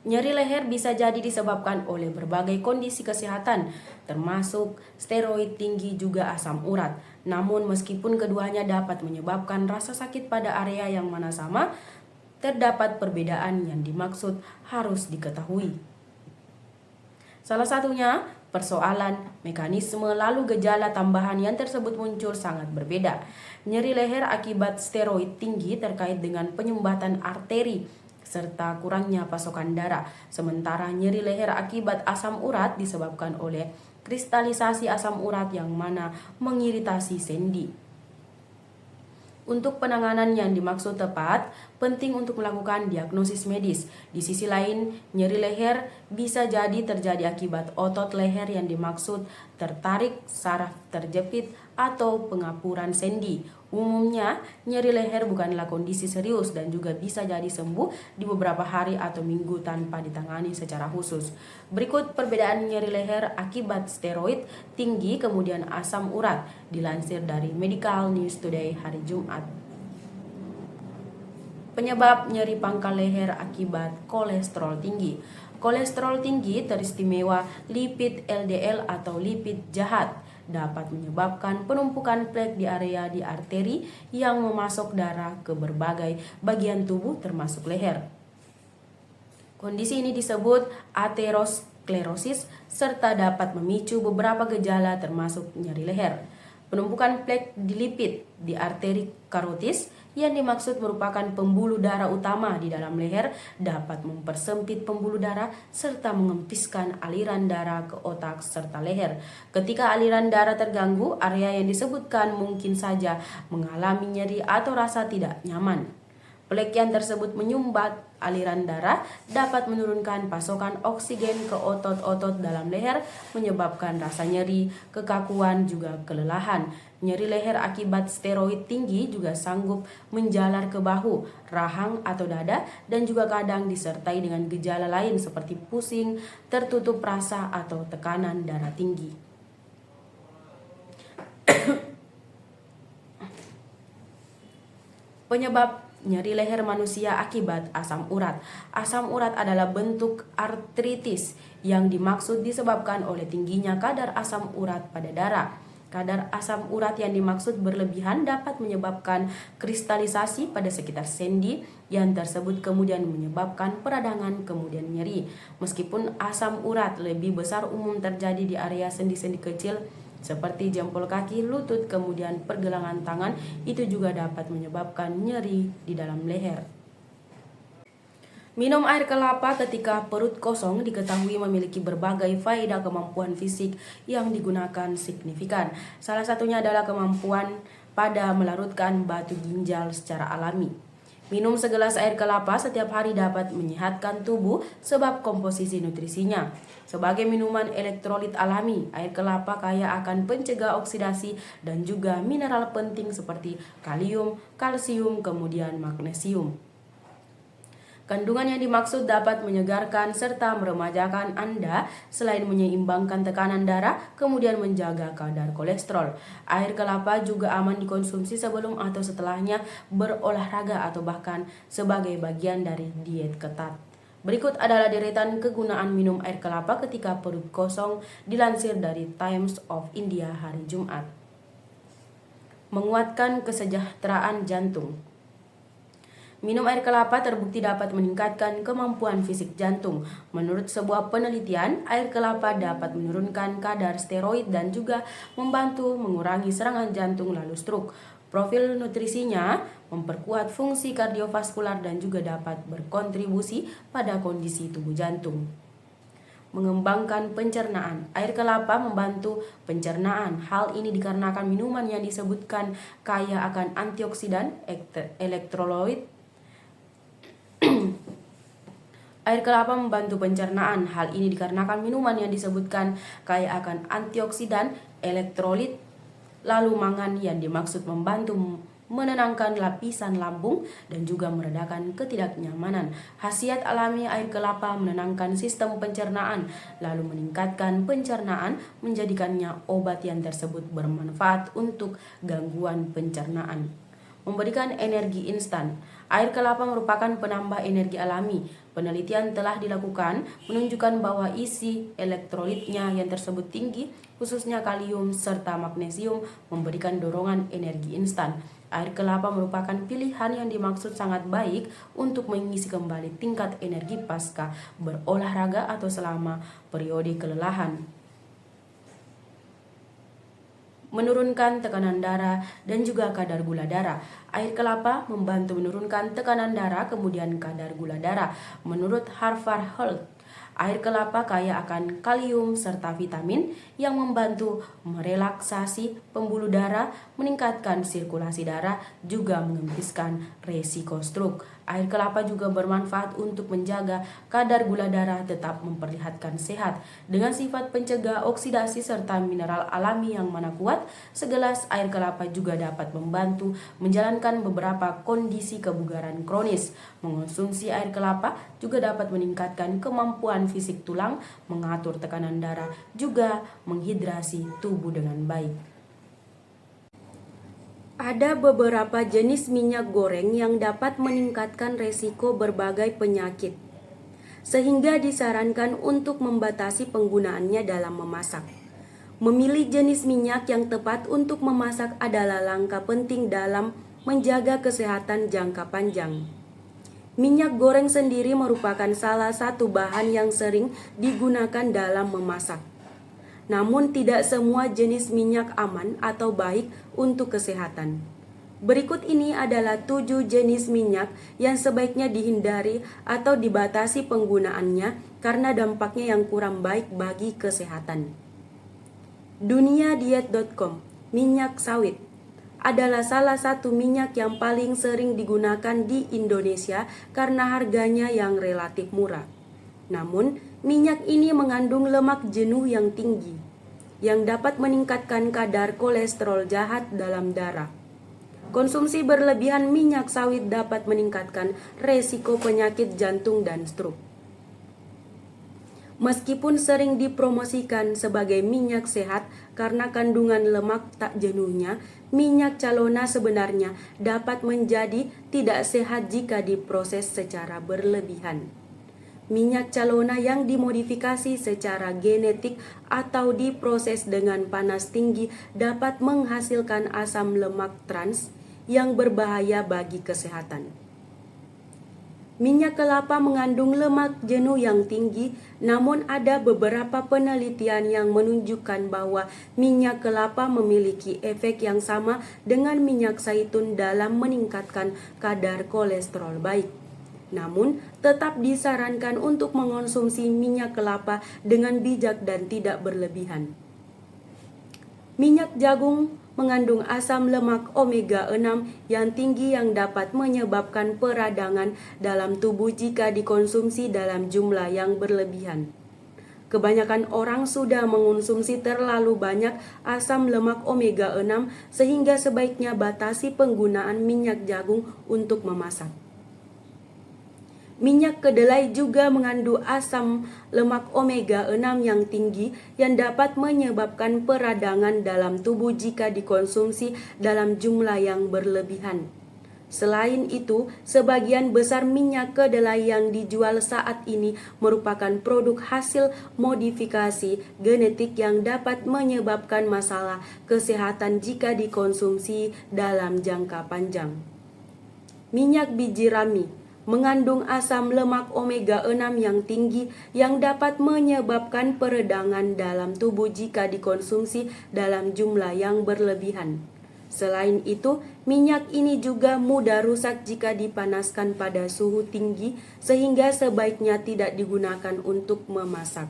Nyeri leher bisa jadi disebabkan oleh berbagai kondisi kesehatan, termasuk steroid tinggi juga asam urat. Namun meskipun keduanya dapat menyebabkan rasa sakit pada area yang mana sama, terdapat perbedaan yang dimaksud harus diketahui. Salah satunya, persoalan mekanisme lalu gejala tambahan yang tersebut muncul sangat berbeda. Nyeri leher akibat steroid tinggi terkait dengan penyumbatan arteri serta kurangnya pasokan darah. Sementara nyeri leher akibat asam urat disebabkan oleh kristalisasi asam urat yang mana mengiritasi sendi. Untuk penanganan yang dimaksud tepat, penting untuk melakukan diagnosis medis. Di sisi lain, nyeri leher bisa jadi terjadi akibat otot leher yang dimaksud tertarik, saraf terjepit, atau pengapuran sendi. Umumnya, nyeri leher bukanlah kondisi serius dan juga bisa jadi sembuh di beberapa hari atau minggu tanpa ditangani secara khusus. Berikut perbedaan nyeri leher akibat steroid tinggi kemudian asam urat dilansir dari Medical News Today hari Jumat. Penyebab nyeri pangkal leher akibat kolesterol tinggi. Kolesterol tinggi teristimewa lipid LDL atau lipid jahat dapat menyebabkan penumpukan plak di area di arteri yang memasok darah ke berbagai bagian tubuh termasuk leher. Kondisi ini disebut aterosklerosis serta dapat memicu beberapa gejala termasuk nyeri leher. Penumpukan plak di lipid di arteri karotis yang dimaksud merupakan pembuluh darah utama di dalam leher dapat mempersempit pembuluh darah serta mengempiskan aliran darah ke otak serta leher. Ketika aliran darah terganggu, area yang disebutkan mungkin saja mengalami nyeri atau rasa tidak nyaman. Plak yang tersebut menyumbat aliran darah dapat menurunkan pasokan oksigen ke otot-otot dalam leher, menyebabkan rasa nyeri, kekakuan, juga kelelahan. Nyeri leher akibat steroid tinggi juga sanggup menjalar ke bahu, rahang atau dada, dan juga kadang disertai dengan gejala lain seperti pusing, tertutup rasa, atau tekanan darah tinggi. Penyebab nyeri leher manusia akibat asam urat. Asam urat adalah bentuk artritis yang dimaksud disebabkan oleh tingginya kadar asam urat pada darah. Kadar asam urat yang dimaksud berlebihan dapat menyebabkan kristalisasi pada sekitar sendi yang tersebut kemudian menyebabkan peradangan kemudian nyeri. Meskipun asam urat lebih besar umum terjadi di area sendi-sendi kecil seperti jempol kaki, lutut, kemudian pergelangan tangan, itu juga dapat menyebabkan nyeri di dalam leher. Minum air kelapa ketika perut kosong diketahui memiliki berbagai faedah kemampuan fisik yang digunakan signifikan. Salah satunya adalah kemampuan pada melarutkan batu ginjal secara alami. Minum segelas air kelapa setiap hari dapat menyehatkan tubuh sebab komposisi nutrisinya. Sebagai minuman elektrolit alami, air kelapa kaya akan pencegah oksidasi dan juga mineral penting seperti kalium, kalsium, kemudian magnesium. Kandungan yang dimaksud dapat menyegarkan serta meremajakan Anda selain menyeimbangkan tekanan darah, kemudian menjaga kadar kolesterol. Air kelapa juga aman dikonsumsi sebelum atau setelahnya berolahraga atau bahkan sebagai bagian dari diet ketat. Berikut adalah deretan kegunaan minum air kelapa ketika perut kosong dilansir dari Times of India hari Jumat. Menguatkan kesejahteraan jantung. Minum air kelapa terbukti dapat meningkatkan kemampuan fisik jantung. Menurut sebuah penelitian, air kelapa dapat menurunkan kadar steroid dan juga membantu mengurangi serangan jantung lalu stroke. Profil nutrisinya memperkuat fungsi kardiovaskular dan juga dapat berkontribusi pada kondisi tubuh jantung. Mengembangkan pencernaan. Air kelapa membantu pencernaan. Hal ini dikarenakan minuman yang disebutkan kaya akan antioksidan, elektrolit. Air kelapa membantu pencernaan. Hal ini dikarenakan minuman yang disebutkan kaya akan antioksidan, elektrolit, lalu mangan yang dimaksud membantu menenangkan lapisan lambung dan juga meredakan ketidaknyamanan. Khasiat alami air kelapa menenangkan sistem pencernaan, lalu meningkatkan pencernaan, menjadikannya obat yang tersebut bermanfaat untuk gangguan pencernaan. Memberikan energi instan. Air kelapa merupakan penambah energi alami. Penelitian telah dilakukan menunjukkan bahwa isi elektrolitnya yang tersebut tinggi, khususnya kalium serta magnesium, memberikan dorongan energi instan. Air kelapa merupakan pilihan yang dimaksud sangat baik untuk mengisi kembali tingkat energi pasca berolahraga atau selama periode kelelahan. Menurunkan tekanan darah dan juga kadar gula darah. Air kelapa membantu menurunkan tekanan darah kemudian kadar gula darah. Menurut Harvard Health, air kelapa kaya akan kalium serta vitamin yang membantu merelaksasi pembuluh darah, meningkatkan sirkulasi darah, juga mengempiskan resiko stroke. Air kelapa juga bermanfaat untuk menjaga kadar gula darah tetap memperlihatkan sehat. Dengan sifat pencegah oksidasi serta mineral alami yang mana kuat, segelas air kelapa juga dapat membantu menjalankan beberapa kondisi kebugaran kronis. Mengonsumsi air kelapa juga dapat meningkatkan kemampuan fisik tulang, mengatur tekanan darah, juga menghidrasi tubuh dengan baik. Ada beberapa jenis minyak goreng yang dapat meningkatkan resiko berbagai penyakit, sehingga disarankan untuk membatasi penggunaannya dalam memasak. Memilih jenis minyak yang tepat untuk memasak adalah langkah penting dalam menjaga kesehatan jangka panjang. Minyak goreng sendiri merupakan salah satu bahan yang sering digunakan dalam memasak. Namun tidak semua jenis minyak aman atau baik untuk kesehatan. Berikut ini adalah 7 jenis minyak yang sebaiknya dihindari atau dibatasi penggunaannya karena dampaknya yang kurang baik bagi kesehatan. Duniadiet.com. Minyak sawit adalah salah satu minyak yang paling sering digunakan di Indonesia karena harganya yang relatif murah. Namun, minyak ini mengandung lemak jenuh yang tinggi, yang dapat meningkatkan kadar kolesterol jahat dalam darah. Konsumsi berlebihan minyak sawit dapat meningkatkan resiko penyakit jantung dan stroke. Meskipun sering dipromosikan sebagai minyak sehat karena kandungan lemak tak jenuhnya, minyak calona sebenarnya dapat menjadi tidak sehat jika diproses secara berlebihan. Minyak calona yang dimodifikasi secara genetik atau diproses dengan panas tinggi dapat menghasilkan asam lemak trans yang berbahaya bagi kesehatan. Minyak kelapa mengandung lemak jenuh yang tinggi, namun ada beberapa penelitian yang menunjukkan bahwa minyak kelapa memiliki efek yang sama dengan minyak zaitun dalam meningkatkan kadar kolesterol baik. Namun, tetap disarankan untuk mengonsumsi minyak kelapa dengan bijak dan tidak berlebihan. Minyak jagung mengandung asam lemak omega 6 yang tinggi yang dapat menyebabkan peradangan dalam tubuh jika dikonsumsi dalam jumlah yang berlebihan. Kebanyakan orang sudah mengonsumsi terlalu banyak asam lemak omega 6 sehingga sebaiknya batasi penggunaan minyak jagung untuk memasak. Minyak kedelai juga mengandung asam lemak omega 6 yang tinggi yang dapat menyebabkan peradangan dalam tubuh jika dikonsumsi dalam jumlah yang berlebihan. Selain itu, sebagian besar minyak kedelai yang dijual saat ini merupakan produk hasil modifikasi genetik yang dapat menyebabkan masalah kesehatan jika dikonsumsi dalam jangka panjang. Minyak biji rami mengandung asam lemak omega 6 yang tinggi yang dapat menyebabkan peradangan dalam tubuh jika dikonsumsi dalam jumlah yang berlebihan. Selain itu, minyak ini juga mudah rusak jika dipanaskan pada suhu tinggi sehingga sebaiknya tidak digunakan untuk memasak.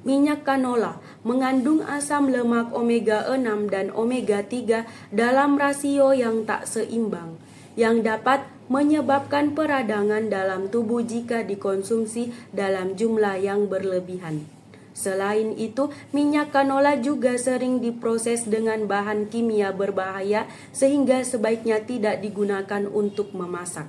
Minyak canola mengandung asam lemak omega 6 dan omega 3 dalam rasio yang tak seimbang, yang dapat menyebabkan peradangan dalam tubuh jika dikonsumsi dalam jumlah yang berlebihan. Selain itu, minyak canola juga sering diproses dengan bahan kimia berbahaya sehingga sebaiknya tidak digunakan untuk memasak.